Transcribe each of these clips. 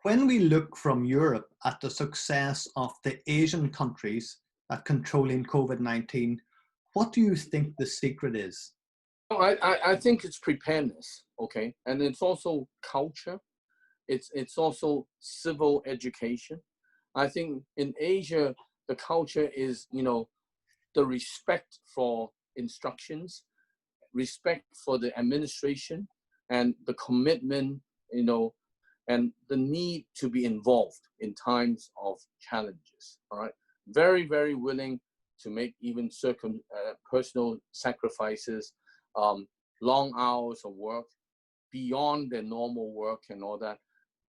When we look from Europe at the success of the Asian countries at controlling COVID-19, what do you think the secret is? I think it's preparedness, okay? And it's also culture. It's also civil education. I think in Asia, the culture is, the respect for instructions, respect for the administration, and the commitment, and the need to be involved in times of challenges, all right? Very, very willing to make even personal sacrifices, long hours of work beyond their normal work and all that.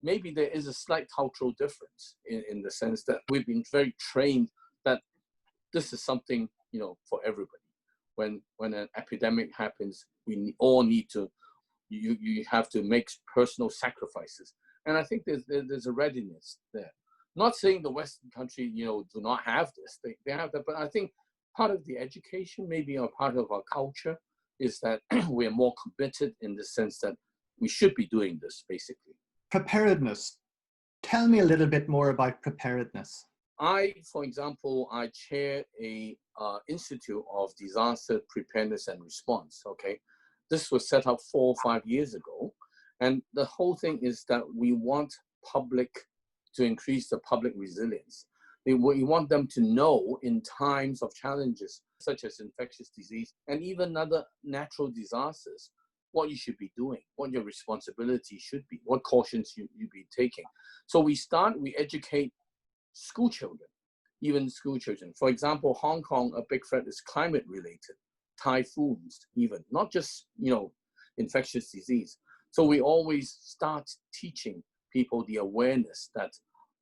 Maybe there is a slight cultural difference in the sense that we've been very trained that this is something, for everybody. When an epidemic happens, we all need to, you have to make personal sacrifices. And I think there's a readiness there. Not saying the Western country, do not have this. They have that, but I think part of the education, maybe a part of our culture, is that we are more committed in the sense that we should be doing this, basically. Preparedness. Tell me a little bit more about preparedness. For example, I chair a Institute of Disaster Preparedness and Response, okay? This was set up 4 or 5 years ago. And the whole thing is that we want to increase the public resilience. We want them to know in times of challenges, such as infectious disease and even other natural disasters, what you should be doing, what your responsibility should be, what cautions you be taking. So we educate school children, even school children. For example, Hong Kong, a big threat is climate related, typhoons even, not just, infectious disease. So we always start teaching people the awareness that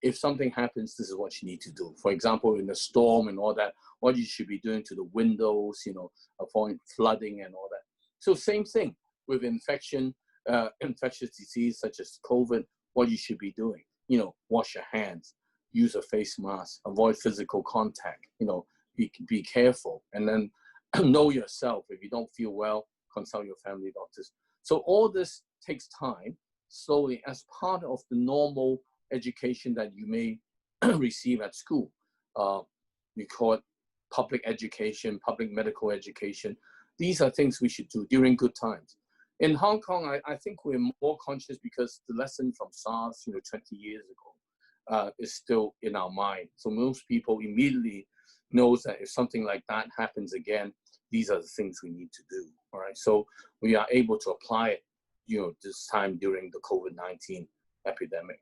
if something happens, this is what you need to do. For example, in a storm and all that, what you should be doing to the windows, avoid flooding and all that. So same thing with infectious disease such as COVID, what you should be doing. Wash your hands, use a face mask, avoid physical contact, be careful, and then know yourself. If you don't feel well, consult your family doctors. So all this takes time, slowly, as part of the normal education that you may receive at school. We call it public education, public medical education. These are things we should do during good times. In Hong Kong, I think we're more conscious because the lesson from SARS, 20 years ago, is still in our mind. So most people immediately knows that if something like that happens again, these are the things we need to do, all right? So we are able to apply it, this time during the COVID-19 epidemic.